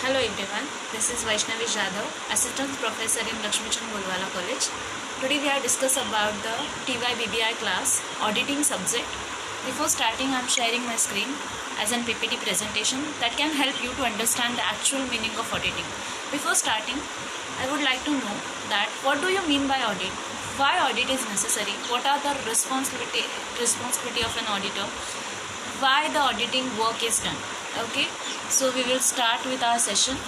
Hello everyone, this is Vaishnavi Jadhav, Assistant Professor in Lakshmi Chand Golwala College. Today we are discuss about the TYBBI class, auditing subject. Before starting, I am sharing my screen as an PPT presentation that can help you to understand the actual meaning of auditing. Before starting, I would like to know that what do you mean by audit? Why audit is necessary? What are the responsibility of an auditor? Why the auditing work is done? Okay, so we will start with our session.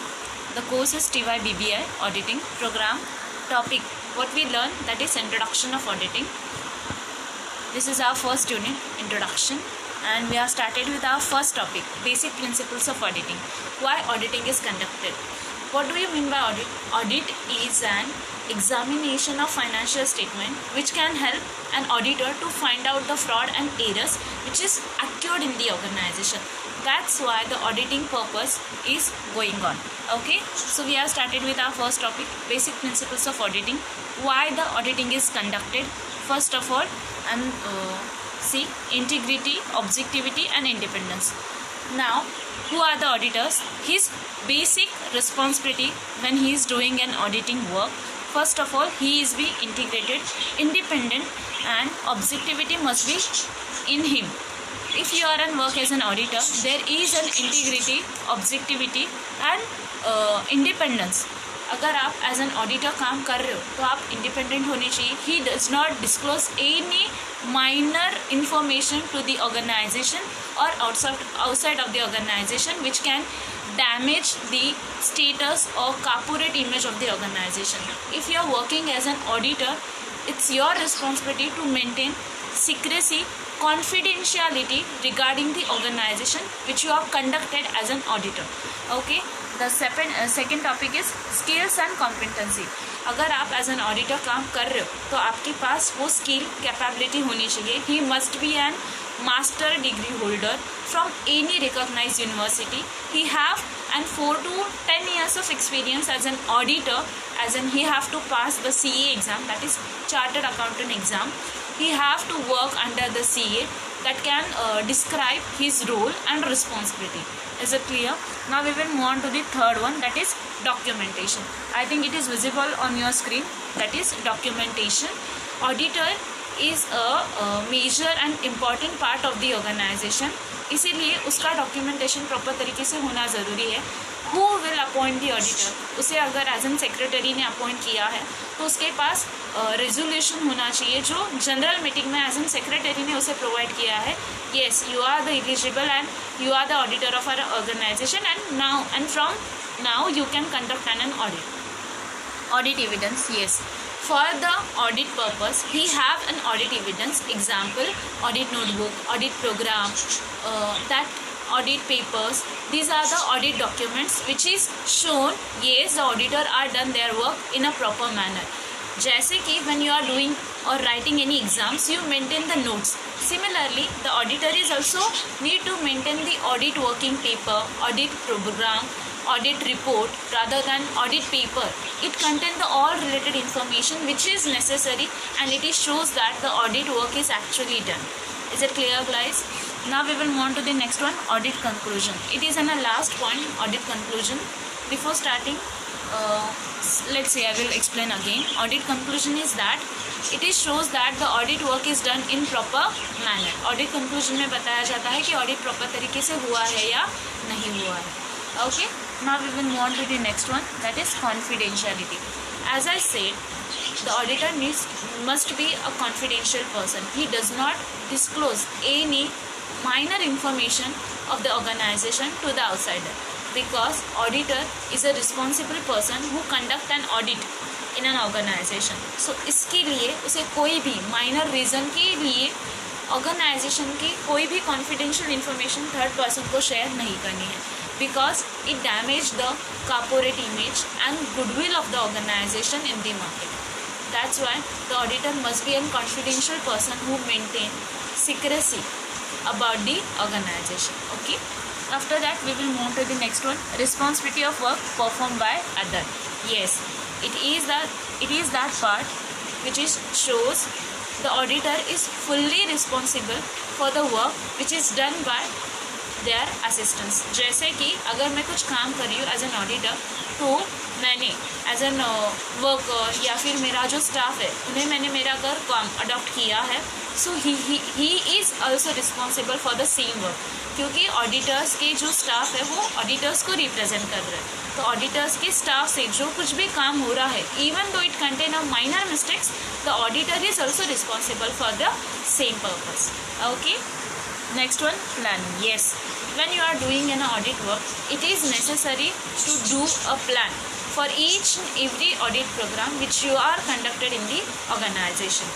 The course is TYBBI auditing program. Topic what we learn, that is introduction of auditing. This is our first unit, introduction, and we have started with our first topic, basic principles of auditing. Why auditing is conducted? What do you mean by audit? Audit is an examination of financial statement which can help an auditor to find out the fraud and errors which is occurred in the organization. That's why the auditing purpose is going on. Okay, so we have started with our first topic, basic principles of auditing. Why the auditing is conducted? First of all, and see, integrity, objectivity and independence. Now, who are the auditors? His basic responsibility when he is doing an auditing work, first of all, he is be integrated, independent, and objectivity must be in him. If you are on work as an auditor, there is an integrity, objectivity and independence. अगर आप as an auditor काम कर रहे हो तो आप independent होने चाहिए. He does not disclose any minor information to the organization और outside of the organization which can damage the status or corporate image of the organization. If you are working as an auditor, it's your responsibility to maintain secrecy, confidentiality regarding the organization which you have conducted as an auditor. Okay, the second topic is skills and competency. अगर आप as an auditor काम कर रहे हो तो आपके पास वो skill capability होनी चाहिए. He must be an master degree holder from any recognized university. He have and 4 to 10 years of experience as an auditor, as in he have to pass the CA exam, that is Chartered Accountant exam. He have to work under the CA that can describe his role and responsibility. Is it clear? Now we will move on to the third one, that is documentation. I think it is visible on your screen. That is documentation. Auditor is a major and important part of the organization. इसीलिए उसका documentation proper तरीके से होना ज़रूरी है. Who will appoint the auditor? उसे अगर as an secretary ने अपॉइंट किया है तो उसके पास रेजोल्यूशन होना चाहिए जो जनरल मीटिंग में एज एन सेक्रेटरी ने उसे प्रोवाइड किया है. Yes, you are the eligible and you are the auditor of our organization and from now you can conduct an audit evidence. Yes, for the audit purpose he have an audit evidence. Example, audit notebook, audit program, that audit papers. These are the audit documents which is shown yes the auditor are done their work in a proper manner. जैसे कि when you are doing or writing any exams, you maintain the notes. Similarly, the auditor is also need to maintain the audit working paper, audit program, audit report rather than audit paper. It contains the all related information which is necessary and it shows that the audit work is actually done. Is it clear, guys? Now we will move on to the next one, audit conclusion. It is in a last point, audit conclusion. Before starting, let's say I will explain again. Audit conclusion is that it shows that the audit work is done in proper manner. Audit conclusion में बताया जाता है कि audit proper तरीके से हुआ है या नहीं हुआ है. Okay, now we will move on to the next one, that is confidentiality. As I said, the auditor must be a confidential person. He does not disclose any minor information of the organization to the outsider, because auditor is a responsible person who conduct an audit in an organization. So इसके लिए उसे कोई भी minor reason के लिए organisation की कोई भी कॉन्फिडेंशियल इन्फॉर्मेशन थर्ड पर्सन को शेयर नहीं करनी है, because it damaged the corporate image and goodwill of the organization in the market. That's why the auditor must be a confidential person who maintain secrecy about the organization. Okay, after that we will move to the next one, responsibility of work performed by other. Yes, it is that part which is shows the auditor is fully responsible for the work which is done by their assistance. जैसे कि अगर मैं कुछ काम कर रही हूँ as an auditor, तो मैंने एज एन वर्कर या फिर मेरा जो स्टाफ है उन्हें मैंने मेरा अगर काम अडॉप्ट किया है, so he is also responsible for the same work, क्योंकि ऑडिटर्स के जो स्टाफ है वो ऑडिटर्स को रिप्रेजेंट कर रहे हैं। तो ऑडिटर्स के स्टाफ से जो कुछ भी काम हो रहा है, even though it contain a minor mistakes, the auditor is also responsible for the same purpose. Okay, next one, planning. Yes, when you are doing an audit work, it is necessary to do a plan for each and every audit program which you are conducted in the organization.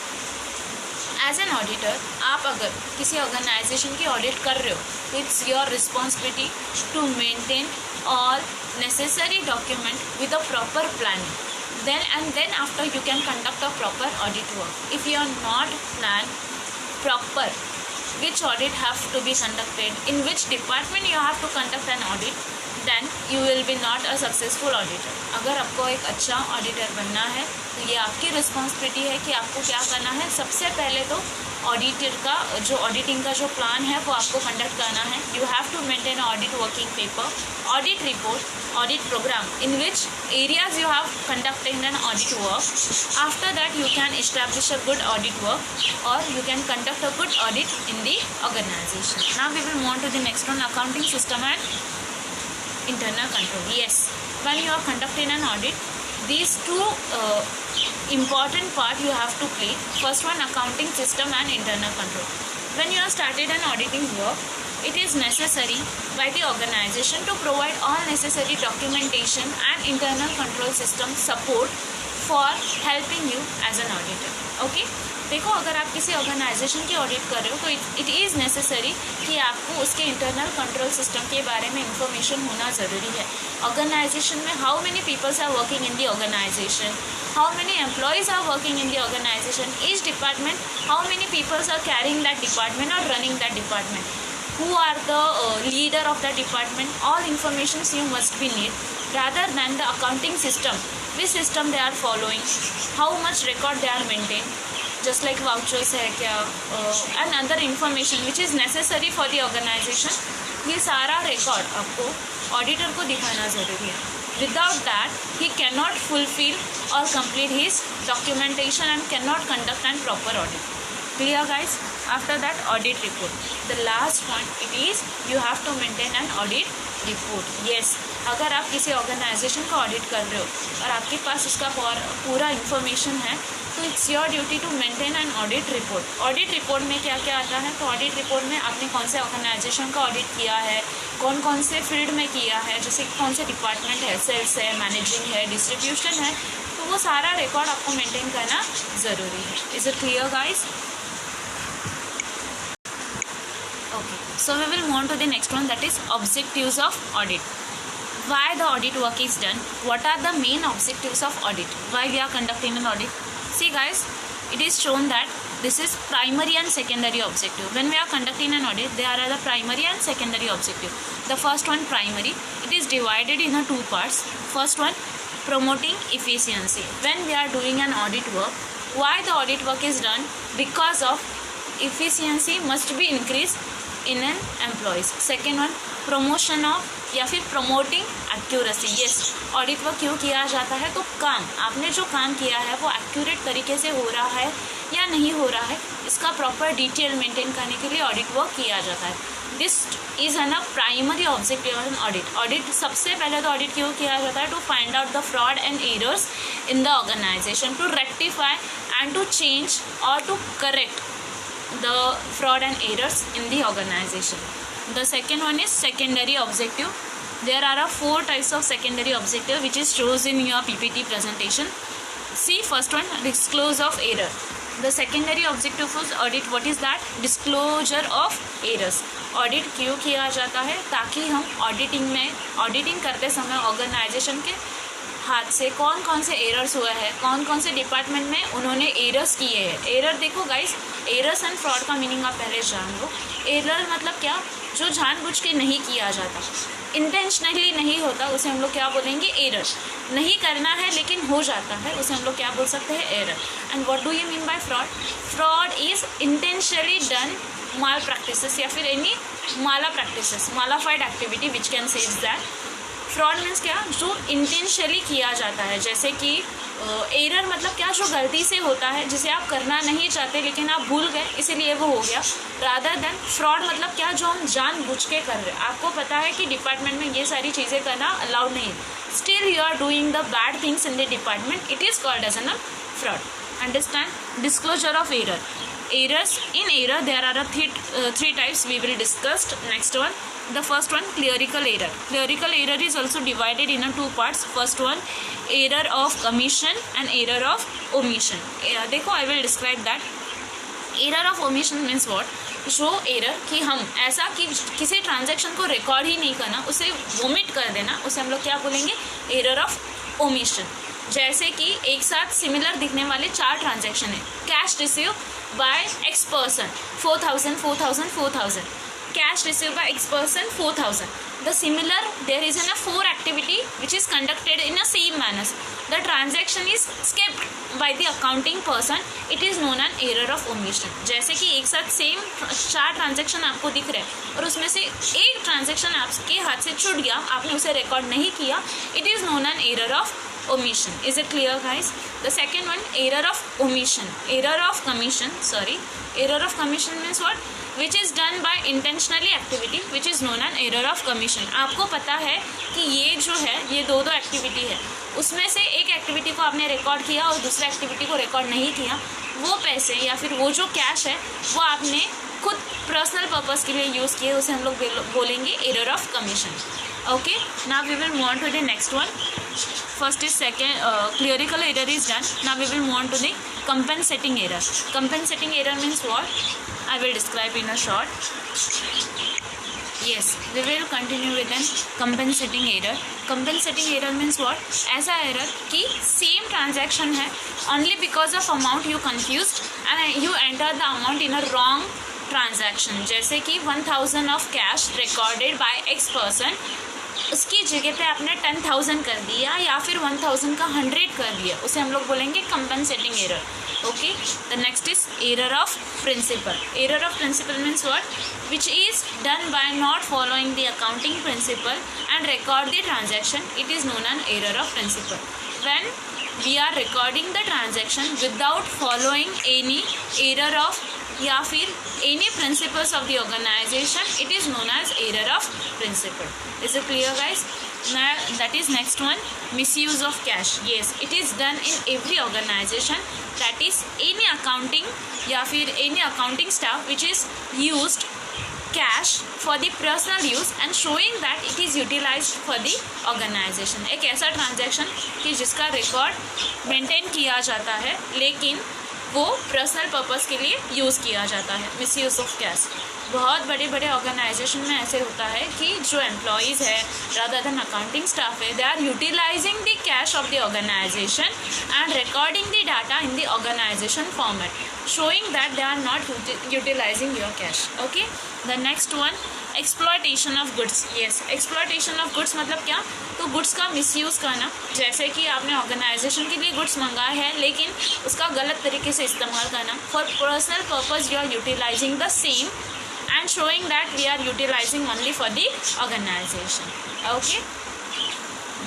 As an auditor, आप अगर किसी organisation की audit कर रहे हो तो it's your responsibility to maintain all necessary document with a proper planning. Then after you can conduct a proper audit work. If you are not planned proper which audit have to be conducted, in which department you have to conduct an audit, then you will be not a successful auditor. अगर आपको एक अच्छा auditor बनना है तो ये आपकी responsibility है कि आपको क्या करना है। सबसे पहले तो ऑडिटर का जो ऑडिटिंग का जो प्लान है वो आपको कंडक्ट करना है। You have to maintain audit working paper, audit report, audit program in which areas you have conducted an audit work. After that you can establish a good audit work or you can conduct a good audit in the organization. Now we will move on to the next one, accounting system and internal control. Yes, when you are conducting an audit, these two important part you have to play. First one, accounting system and internal control. When you have started an auditing work, it is necessary by the organization to provide all necessary documentation and internal control system support for helping you as an auditor. Okay, देखो, अगर आप किसी organisation की audit कर रहे हो तो it is necessary कि आपको उसके इंटरनल कंट्रोल सिस्टम के बारे में इंफॉर्मेशन होना ज़रूरी है। ऑर्गेनाइजेशन में how many peoples are working in the organisation, how many employees are working in the organisation, each department, how many peoples are caring that department और running that department, who are the leader of the department, all informations you must be need, rather than the accounting system, which system they are following, how much record they are maintain, just like vouchers है क्या, and other information which is necessary for the organization. ये सारा record आपको auditor को दिखाना ज़रूरी है. Without that, he cannot fulfill or complete his documentation and cannot conduct an proper audit. Clear guys? After that, audit report. The last point it is you have to maintain an audit report. Yes, अगर आप किसी organisation का audit कर रहे हो और आपके पास उसका पूरा इंफॉर्मेशन है तो it's your duty to maintain an audit report. Audit report में क्या क्या आता है? तो ऑडिट रिपोर्ट में आपने कौन से ऑर्गेनाइजेशन का ऑडिट किया है, कौन कौन से फील्ड में किया है, जैसे कौन से डिपार्टमेंट है, सेल्स है, मैनेजिंग है, डिस्ट्रीब्यूशन है, तो वो सारा रिकॉर्ड आपको मेंटेन करना ज़रूरी है. Is it clear guys? Okay, so we will move on to the next one, that is objectives of audit. Why the audit work is done? What are the main objectives of audit? Why we are conducting an audit? See guys, it is shown that this is primary and secondary objective. When we are conducting an audit, there are the primary and secondary objective. The first one, primary, it is divided in two parts. First one, promoting efficiency. When we are doing an audit work, why the audit work is done? Because of efficiency must be increased in an employees. Second one, promotion of या फिर promoting accuracy. yes, audit work क्यों किया जाता है? तो काम, आपने जो काम किया है वो एक्यूरेट तरीके से हो रहा है या नहीं हो रहा है, इसका प्रॉपर डिटेल मेंटेन करने के लिए ऑडिट वर्क किया जाता है. This is an a primary objective of an audit. Audit सबसे पहले तो ऑडिट क्यों किया जाता है? To find out the fraud and errors in the organisation, to rectify and to change और to correct the fraud and errors in the organization. The second one is secondary objective. There are 4 types of secondary objective which is shown in your PPT presentation. See, first one, disclosure of error. The secondary objective of audit, what is that? Disclosure of errors. Audit क्यों किया जाता है? ताकि हम auditing करते समय organisation के हाथ से कौन कौन से एरर्स हुए हैं, कौन कौन से डिपार्टमेंट में उन्होंने एरर्स किए हैं. एरर देखो गाइस, एरर्स एंड फ्रॉड का मीनिंग आप पहले जान लो. एरर मतलब क्या? जो जानबूझ के नहीं किया जाता, इंटेंशनली नहीं होता, उसे हम लोग क्या बोलेंगे? एरर. नहीं करना है लेकिन हो जाता है, उसे हम लोग क्या बोल सकते हैं? Error. And what do you mean bye fraud? Fraud is intentionally done mall practices या फिर any Mala practices, mala fide activity which can save that. Fraud means क्या, जो इंटेंशनली किया जाता है, जैसे कि एरर मतलब क्या, जो गलती से होता है, जिसे आप करना नहीं चाहते लेकिन आप भूल गए इसीलिए वो हो गया। रादर देन फ्रॉड मतलब क्या, जो हम जानबूझ के कर रहे हैं, आपको पता है कि डिपार्टमेंट में ये सारी चीज़ें करना अलाउड नहीं है, still you are doing the bad things in the department, it is called as an fraud. Understand. Disclosure of error. Errors, in error there are three types we will discuss. Next one, the first one, clerical error. Clerical error is also divided in two parts. First one, error of commission and error of omission. देखो, I will describe that. Error of omission means what? जो error कि हम ऐसा कि किसी transaction को record ही नहीं करना, उसे वोमिट कर देना, उसे हम लोग क्या बोलेंगे, एरर ऑफ ओमिशन। जैसे कि एक साथ सिमिलर दिखने वाले 4 ट्रांजैक्शन है, cash receive by x person 4000 4000 4000, cash receive by x person 4000, the similar there is a 4 activity which is conducted in a same manner, the transaction is skipped by the accounting person, it is known as error of omission। जैसे कि एक साथ same 4 transaction आपको दिख रहे हैं और उसमें से एक ट्रांजेक्शन आपके हाथ से छूट गया, आपने उसे रिकॉर्ड नहीं किया, it is known an error of omission। Is it clear, guys? The second one, error of omission, error of commission, sorry, error of commission means what, which is done by intentionally activity which is known as error of commission। आपको पता है कि ये जो है, ये दो activity है, उसमें से एक एक्टिविटी को आपने रिकॉर्ड किया और दूसरा एक्टिविटी को रिकॉर्ड नहीं किया, वो पैसे या फिर वो जो कैश है वो आपने खुद पर्सनल पर्पस के लिए यूज़ किए, उसे हम लोग बोलेंगे error of commission. Okay, now we will move on to the next one. First is clerical error is done. Now we will move on to the compensating error. Compensating error means what? I will describe in a short. Yes, we will continue with an compensating error. Compensating error means what? ऐसा error कि same transaction है, only because of amount you confused and you enter the amount in a wrong transaction। जैसे कि 1000 of cash recorded by X person, उसकी जगह पे आपने 10,000 कर दिया या फिर 1000 का 100 कर दिया, उसे हम लोग बोलेंगे compensating error. Okay, the next is error of principle. Error of principle means what, which is done by not following the accounting principle and record the transaction, it is known an error of principle. When we are recording the transaction without following any error of या फिर any principles of the organization, it is known as error of principle। Is it clear, guys? Now that is next one, misuse of cash। Yes, it is done in every organization, that is any accounting या फिर any accounting staff which is used cash for the personal use and showing that it is utilized for the organization। एक ऐसा transaction कि जिसका record maintain किया जाता है लेकिन वो पर्सनल पर्पस के लिए यूज़ किया जाता है, मिसयूज़ ऑफ कैश। बहुत बड़े बड़े ऑर्गेनाइजेशन में ऐसे होता है कि जो एम्प्लॉयज़ है रादर देन अकाउंटिंग स्टाफ है, they are utilizing the cash of the organization and recording the data in the organization format, showing that they are not utilizing your cash। okay, the next one, exploitation of goods. Yes, exploitation of goods मतलब क्या, तो goods का misuse करना, जैसे कि आपने organisation के लिए गुड्स मंगाए हैं लेकिन उसका गलत तरीके से इस्तेमाल करना, for personal purpose you are utilizing the same and showing that we are utilizing only for the organization। okay,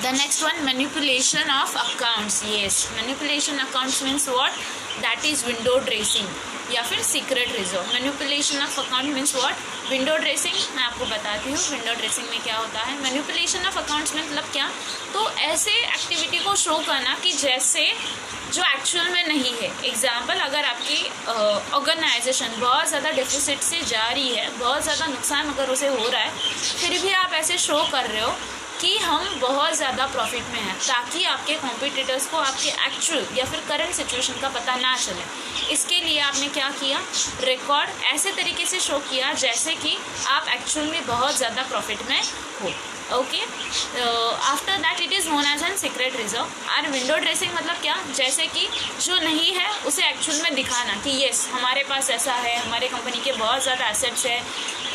the next one, manipulation of accounts। yes, manipulation accounts means what, that is window dressing या फिर secret reserve. Manipulation of account means what, window dressing. मैं आपको बताती हूँ window dressing में क्या होता है। मैनिपुलेशन ऑफ अकाउंट्स में मतलब क्या, तो ऐसे एक्टिविटी को शो करना कि जैसे जो एक्चुअल में नहीं है। एग्जाम्पल, अगर आपकी ऑर्गेनाइजेशन बहुत ज़्यादा डेफिसिट से जा रही है, बहुत ज़्यादा नुकसान अगर उसे हो रहा है, फिर भी आप ऐसे शो कर रहे हो कि हम बहुत ज़्यादा प्रॉफिट में हैं, ताकि आपके कॉम्पिटिटर्स को आपके एक्चुअल या फिर करंट सिचुएशन का पता ना चले। इसके लिए आपने क्या किया, रिकॉर्ड ऐसे तरीके से शो किया जैसे कि आप एक्चुअल में बहुत ज़्यादा प्रॉफिट में हो। Okay, after that it is known as an secret reserve. और विंडो ड्रेसिंग मतलब क्या, जैसे कि जो नहीं है उसे एक्चुअल में दिखाना कि येस हमारे पास ऐसा है, हमारे कंपनी के बहुत ज़्यादा एसेट्स है।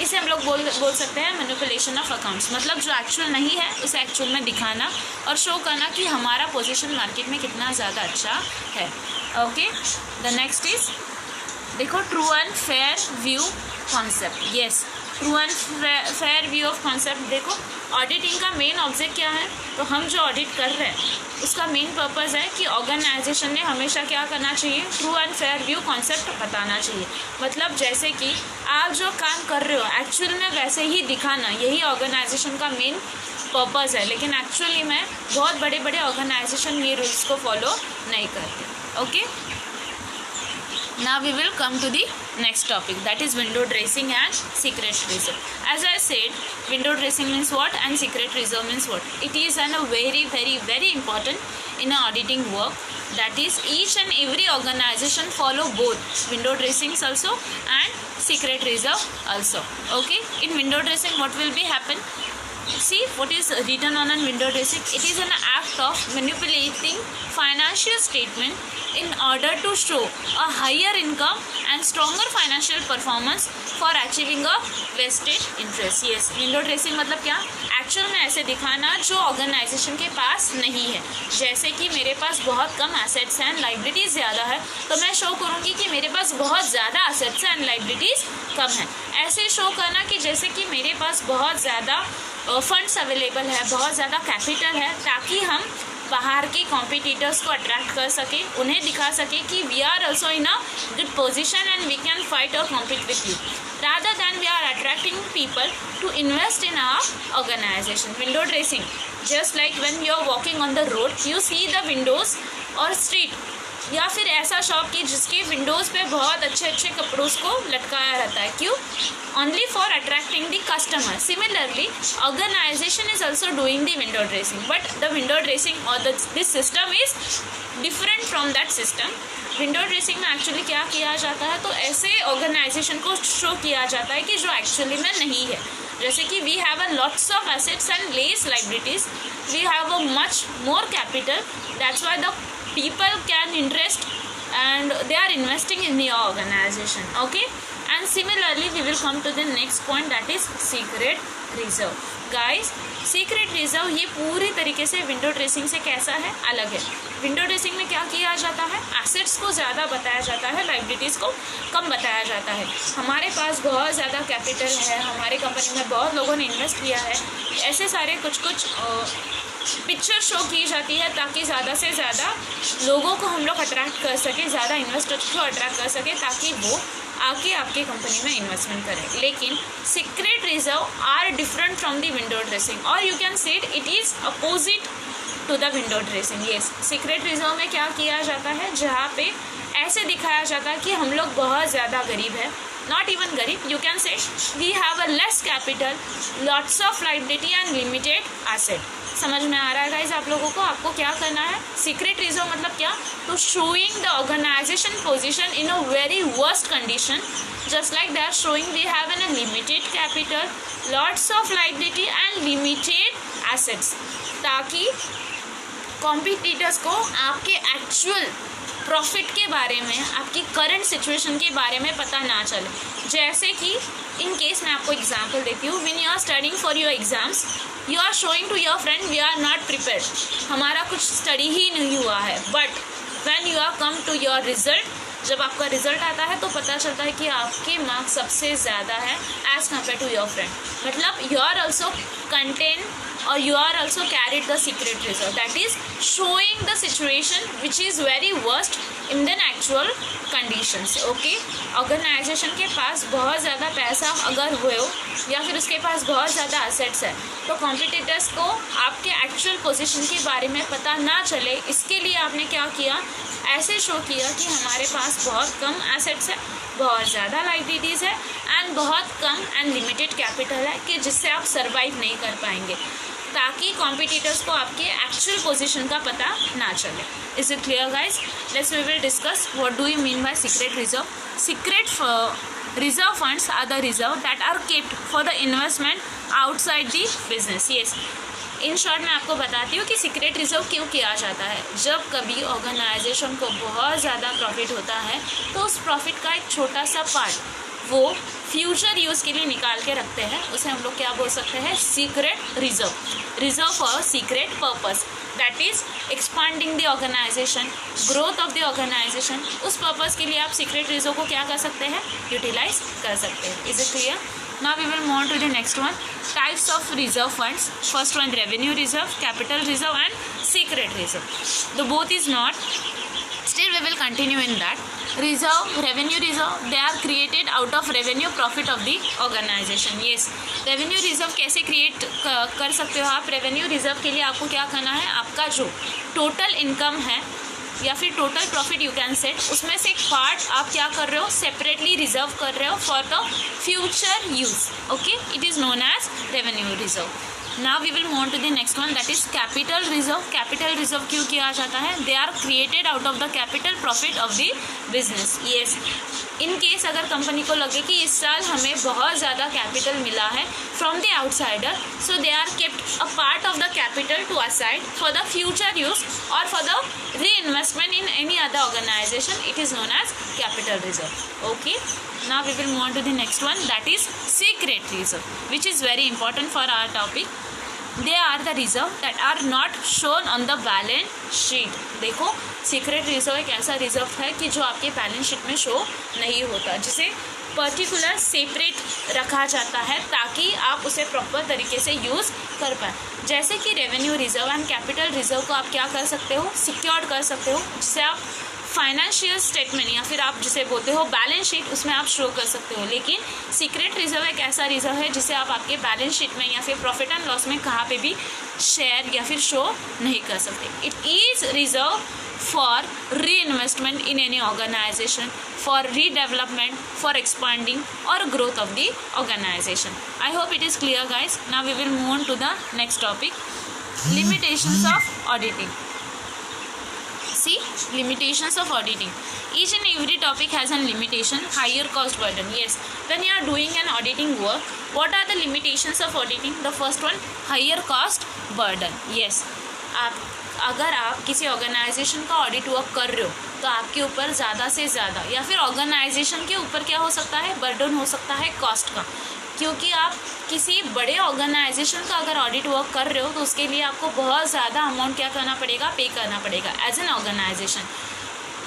इसे हम लोग बोल सकते हैं मैनिपुलेशन ऑफ अकाउंट्स। मतलब जो एक्चुअल नहीं है उसे एक्चुअल में दिखाना और शो करना कि हमारा पोजीशन मार्केट में कितना ज़्यादा अच्छा है। ओके, द नेक्स्ट इज देखो, true and fair view concept, yes, true and fair view of concept. देखो, ऑडिटिंग का मेन ऑब्जेक्ट क्या है? तो हम जो ऑडिट कर रहे हैं उसका मेन पर्पस है कि ऑर्गेनाइजेशन ने हमेशा क्या करना चाहिए, true and fair view concept बताना चाहिए। मतलब जैसे कि आप जो काम कर रहे हो एक्चुअल में वैसे ही दिखाना, यही ऑर्गेनाइजेशन का मेन पर्पस है। लेकिन एक्चुअली में बहुत बड़े बड़े ऑर्गेनाइजेशन ये रूल्स को फॉलो नहीं करते। Okay, now we will come to the next topic, that is window dressing and secret reserve. As I said, window dressing means what and secret reserve means what. It is a very important in a auditing work. That is, each and every organization follow both window dressings also and secret reserve also. Okay, in window dressing what will be happen? See what is written on a window dressing. It is an act of manipulating financial statement in order to show a higher income and stronger financial performance for achieving a vested interest. Yes, window dressing मतलब क्या? Actual में ऐसे दिखाना जो organisation के पास नहीं है। जैसे कि मेरे पास बहुत कम एसेट्स हैं, लाइबिलिटीज़ ज़्यादा है, तो मैं शो करूँगी कि मेरे पास बहुत ज़्यादा एसेट्स हैं एंड लाइबिलिटीज़ कम है। ऐसे शो करना कि जैसे कि मेरे पास बहुत ज़्यादा फंड्स अवेलेबल है, बहुत ज़्यादा कैपिटल है, ताकि हम बाहर के कॉम्पिटिटर्स को अट्रैक्ट कर सके, उन्हें दिखा सके कि we are also in a good position and we can fight और compete with you, rather than we are attracting people to invest in our organization. Window dressing, just like when you are walking on the road, you see the windows or street, या फिर ऐसा shop की जिसके Windows पे बहुत अच्छे अच्छे कपड़ों को लटकाया रहता है, क्यों? Only for attracting the customer. Similarly organisation is also doing the window dressing, but the window dressing और this system is different from that system. Window dressing में एक्चुअली क्या किया जाता है, तो ऐसे ऑर्गेनाइजेशन को शो किया जाता है कि जो एक्चुअली में नहीं है. जैसे कि we have a lots of assets and less liabilities, we have a much more capital, that's why the people can interest and they are investing in your organization. Okay, and similarly we will come to the next point, that is secret reserve. Guys, secret reserve ये पूरी तरीके से window dressing से कैसा है, अलग है. Window dressing में क्या किया जाता है, एसेट्स को ज़्यादा बताया जाता है, लाइबिलिटीज़ को कम बताया जाता है. हमारे पास बहुत ज़्यादा कैपिटल है, हमारे कंपनी में बहुत लोगों ने इन्वेस्ट किया है, ऐसे सारे कुछ पिक्चर शो की जाती है ताकि ज़्यादा से ज़्यादा लोगों को हम लोग अट्रैक्ट कर सकें, ज़्यादा इन्वेस्टर्स को अट्रैक्ट कर सकें ताकि वो आके आपके कंपनी में इन्वेस्टमेंट करें. लेकिन secret reserve are different from the window dressing, और you can say it is opposite to the window dressing. Yes, secret reserve में क्या किया जाता है, जहाँ पे ऐसे दिखाया जाता है कि हम लोग बहुत ज़्यादा गरीब है, not even गरीब, you can say we have a less capital, lots of liability and limited asset. समझ में आ रहा है गाइज आप लोगों को? आपको क्या करना है, सीक्रेट रिजर्व मतलब क्या, तो showing the organization position in a very worst condition, just like they are showing we have a limited capital, lots of liability and limited assets, ताकि कॉम्पिटिटर्स को आपके एक्चुअल प्रॉफिट के बारे में, आपकी करंट सिचुएशन के बारे में पता ना चले. जैसे कि इन केस मैं आपको एग्जांपल देती हूँ, when you are studying for your exams, you are showing to your friend we are not prepared, हमारा कुछ स्टडी ही नहीं हुआ है. But when you are come to your result, जब आपका रिजल्ट आता है तो पता चलता है कि आपके मार्क्स सबसे ज़्यादा है as compare to your friend. मतलब you are also content or you are also carried the secret reserve, that is showing the situation which is very worst in the actual conditions. Okay, organization के पास बहुत ज़्यादा पैसा अगर हुए हो या फिर उसके पास बहुत ज़्यादा एसेट्स है, तो कॉम्पिटिटर्स को आपके एक्चुअल पोजीशन के बारे में पता ना चले, इसके लिए आपने क्या किया, ऐसे शो किया कि हमारे पास बहुत कम एसेट्स है, बहुत ज़्यादा लाइबिलिटीज़ है एंड बहुत कम एंड लिमिटेड कैपिटल है, कि जिससे आप सर्वाइव नहीं कर पाएंगे, ताकि कॉम्पिटिटर्स को आपके एक्चुअल पोजीशन का पता ना चले. Is it clear guys? Let's we will discuss what do you mean by secret reserve. Secret reserve funds are the reserve that are kept for the investment outside the business. Yes, in short मैं आपको बताती हूँ कि secret reserve क्यों किया जाता है. जब कभी ऑर्गेनाइजेशन को बहुत ज़्यादा प्रॉफिट होता है तो उस प्रॉफिट का एक छोटा सा पार्ट वो फ्यूचर यूज़ के लिए निकाल के रखते हैं, उसे हम लोग क्या बोल सकते हैं, secret reserve, reserve for secret purpose, that is expanding the organization, growth of the organization. उस पर्पस के लिए आप सीक्रेट रिजर्व को क्या कर सकते हैं, यूटिलाइज कर सकते हैं। Is it clear? Now we will move on to the next one, types of reserve funds. First one, revenue reserve, capital reserve and secret reserve. The both is not, still we will continue in that. Reserve, revenue reserve, they are created out of revenue profit of the organization. Yes, revenue reserve कैसे create कर सकते हो आप? revenue reserve के लिए आपको क्या करना है, आपका जो total income है या फिर total profit you can set, उसमें से एक पार्ट आप क्या कर रहे हो, सेपरेटली रिजर्व कर रहे हो for the future use. Okay, it is known as revenue reserve. Now we will move to the next one, that is capital reserve. Capital reserve क्यों किया जाता है? They are created out of the capital profit of the business. Yes, in case अगर company को लगे कि इस साल हमें बहुत ज़्यादा कैपिटल मिला है from the outsider, so they are kept a part of the capital to aside for the future use और for the reinvestment in any other organization. It is known as capital reserve. Okay, now we will move on to the next one, that is secret reserve, which is very important for our topic. They are the reserve that are not shown on the balance sheet. देखो, secret reserve एक ऐसा reserve है कि जो आपके balance sheet में show नहीं होता, जिसे पर्टिकुलर सेपरेट रखा जाता है ताकि आप उसे प्रॉपर तरीके से यूज़ कर पाएँ. जैसे कि revenue reserve and capital reserve को आप क्या कर सकते हो, सिक्योर्ड कर सकते हो, जिससे आप फाइनेंशियल स्टेटमेंट या फिर आप जिसे बोलते हो बैलेंस शीट, उसमें आप शो कर सकते हो. लेकिन सीक्रेट रिजर्व एक ऐसा रिजर्व है जिसे आप आपके बैलेंस शीट में या फिर प्रॉफिट एंड लॉस में कहाँ पे भी शेयर या फिर शो नहीं कर सकते. It is reserve for reinvestment in any organisation, for redevelopment, for expanding और growth of the organisation. I hope it is clear guys. Now we will move on to the next topic, limitations of auditing. See, limitations of auditing. Each and every topic has a limitation. Higher cost burden. Yes, when you are doing an auditing work, what are the limitations of auditing? The first one, higher cost burden. Yes, अगर आप किसी organisation का audit work कर रहे हो तो आपके ऊपर ज़्यादा से ज़्यादा या फिर ऑर्गेनाइजेशन के ऊपर क्या हो सकता है, बर्डन हो सकता है कॉस्ट का. क्योंकि आप किसी बड़े ऑर्गेनाइजेशन का अगर ऑडिट वर्क कर रहे हो तो उसके लिए आपको बहुत ज़्यादा अमाउंट क्या करना पड़ेगा, पे करना पड़ेगा एज एन ऑर्गेनाइजेशन.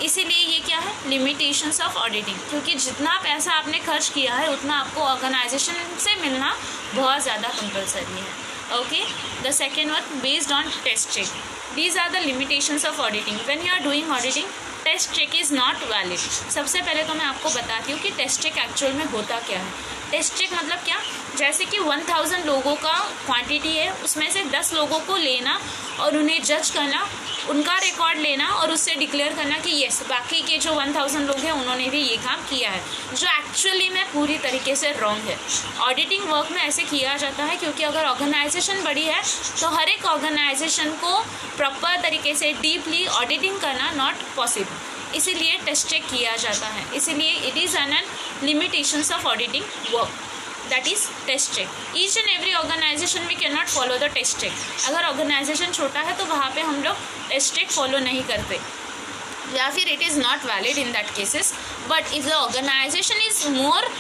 इसीलिए ये क्या है, लिमिटेशंस ऑफ ऑडिटिंग. क्योंकि जितना पैसा आपने खर्च किया है उतना आपको ऑर्गेनाइजेशन से मिलना बहुत ज़्यादा कंपलसरी है. Okay, the second one, based on test check. These are the limitations of auditing. When you are doing auditing, test check is not valid. सबसे पहले तो मैं आपको बताती हूँ कि टेस्ट चेक एक्चुअल में होता क्या है. टेस्ट चेक मतलब क्या, जैसे कि 1000 लोगों का क्वांटिटी है, उसमें से 10 लोगों को लेना और उन्हें जज करना, उनका रिकॉर्ड लेना और उससे डिक्लेयर करना कि येस, बाकी के जो 1000 लोग हैं उन्होंने भी ये काम किया है, जो एक्चुअली में पूरी तरीके से रॉन्ग है. ऑडिटिंग वर्क में ऐसे किया जाता है क्योंकि अगर ऑर्गेनाइजेशन बड़ी है तो हर एक ऑर्गेनाइजेशन को प्रॉपर तरीके से डीपली ऑडिटिंग करना नॉट पॉसिबल. इसीलिए टेस्ट चेक किया जाता है. इसीलिए it is an limitations of auditing work, that is test check. Each and every organization we can not follow the test check. अगर ऑर्गेनाइजेशन छोटा है तो वहाँ पे हम लोग टेस्ट चेक फॉलो नहीं करते या फिर it is not valid in that cases. But if the organization is more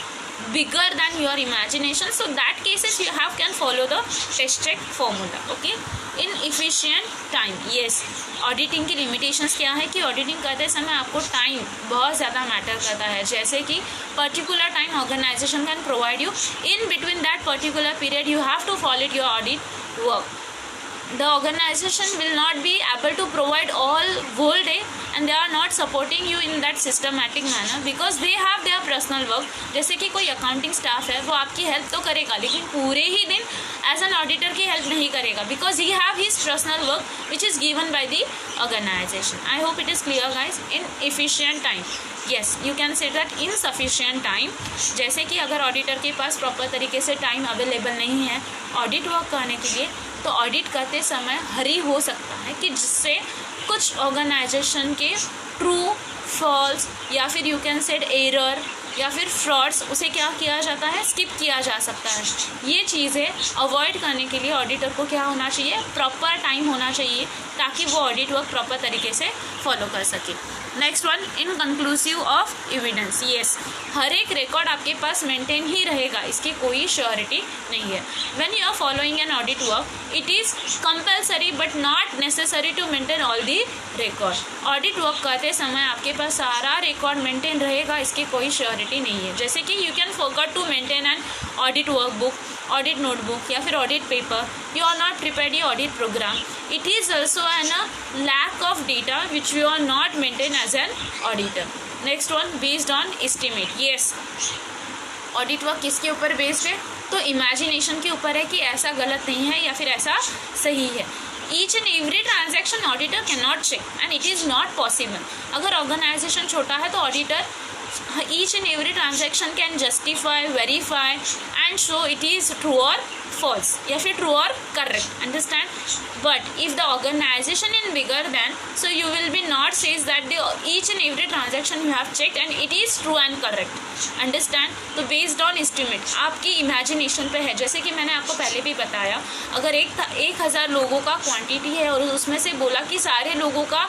bigger than your imagination, so that cases you have can follow the test check formula. Okay, in efficient time. Yes, auditing की limitations क्या है कि auditing करते समय आपको time बहुत ज़्यादा matter करता है. जैसे कि particular time organization can provide you, in between that particular period you have to follow your audit work. The organization will not be able to provide all whole day and they are not supporting you in that systematic manner because they have their personal work. जैसे कि कोई accounting staff है, वो आपकी help तो करेगा लेकिन पूरे ही दिन एज एन ऑडिटर की हेल्प नहीं करेगा because he have his personal work which is given by the organisation. I hope it is clear guys. In efficient time, yes you can say that in sufficient time. जैसे कि अगर auditor के पास proper तरीके से time available नहीं है audit work करने के लिए, तो ऑडिट करते समय हरी हो सकता है कि जिससे कुछ ऑर्गेनाइजेशन के ट्रू फॉल्स या फिर यू कैन सेड एरर या फिर फ्रॉड्स, उसे क्या किया जाता है, स्किप किया जा सकता है। ये चीज़ें अवॉइड करने के लिए ऑडिटर को क्या होना चाहिए, प्रॉपर टाइम होना चाहिए, ताकि वो ऑडिट वर्क प्रॉपर तरीके से फॉलो कर सके। Next one, inconclusive of evidence. Yes, हर एक रिकॉर्ड आपके पास मेंटेन ही रहेगा, इसकी कोई श्योरिटी नहीं है। When you are following an audit work, it is compulsory but not necessary to maintain all the record. Audit work करते समय आपके पास सारा रिकॉर्ड मेंटेन रहेगा, इसकी कोई श्योरिटी नहीं है। जैसे कि you can forget to maintain an audit work book, audit notebook या फिर audit paper, you are not prepared your audit program. It is also an lack of data which you are not maintain as an auditor. Next one, based on estimate. Yes, audit work किसके ऊपर based है, तो imagination के ऊपर है कि ऐसा गलत नहीं है या फिर ऐसा सही है। Each and every transaction auditor can not check and it is not possible. अगर ऑर्गेनाइजेशन छोटा है तो auditor each and every transaction can justify, verify and show it is true or false या फिर true or correct, understand? But if the organization is bigger than, so you will be not says that the each and every transaction you have checked and it is true and correct, understand? तो based on estimate आपकी imagination पे है। जैसे कि मैंने आपको पहले भी बताया, अगर 1000 लोगों का क्वांटिटी है और उसमें से बोला कि सारे लोगों का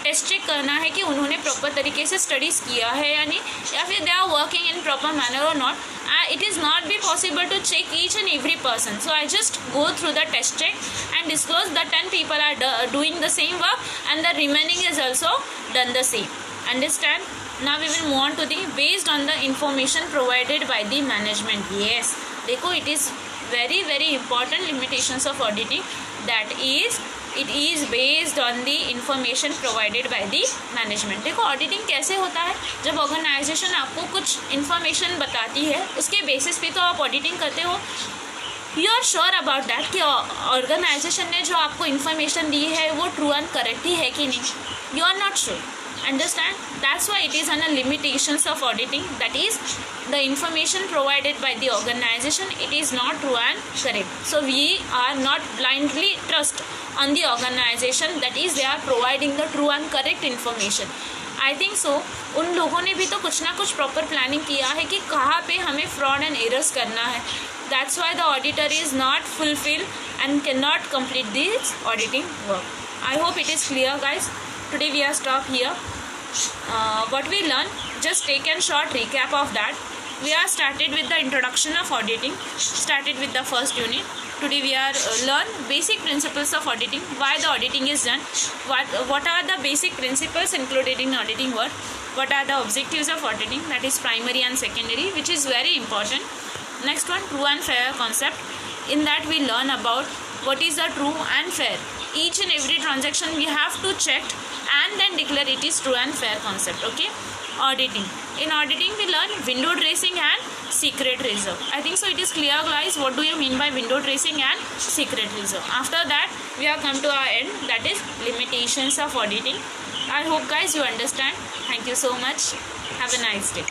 टेस्ट चेक करना है कि उन्होंने प्रॉपर तरीके से स्टडीज़ किया है या नहीं, या फिर they are working in proper manner और not, it is not be possible to check each and every person. So I just go through the test check and disclose that 10 people are doing the same work and the remaining is also done the same, understand? Now we will move on to the based on the information provided by the management. Yes, देखो, it is very very important limitations of auditing, that is it is based on the information provided by the management. देखो, auditing कैसे होता है, जब organisation आपको कुछ information बताती है उसके बेसिस पे तो आप ऑडिटिंग करते हो। You are sure about that कि ऑर्गेनाइजेशन ने जो आपको इन्फॉर्मेशन दी है वो ट्रू एंड करेक्ट ही है कि नहीं, you are not sure, understand? That's why it is on a limitations of auditing, that is the information provided by the organization, it is not true and correct. So we are not blindly trust on the organization, that is they are providing the true and correct information. I think so उन लोगों ने भी तो कुछ ना कुछ proper planning किया है कि कहाँ पे हमें फ्रॉड एंड एरर्स करना है। That's why the auditor is not fulfilled and cannot complete this auditing work. I hope it is clear, guys. Today we are stop here. What we learn, just take a short recap of that. We are started with the introduction of auditing, started with the first unit. Today we are learn basic principles of auditing, why the auditing is done, what are the basic principles included in auditing work, what are the objectives of auditing, that is primary and secondary, which is very important. Next one, true and fair concept. In that we learn about what is the true and fair. Each and every transaction we have to check and then declare it is true and fair concept. Okay, auditing. In auditing we learn window dressing and secret reserve. I think so it is clear, guys, what do you mean by window dressing and secret reserve. After that we have come to our end, that is limitations of auditing. I hope, guys, you understand. Thank you so much. Have a nice day.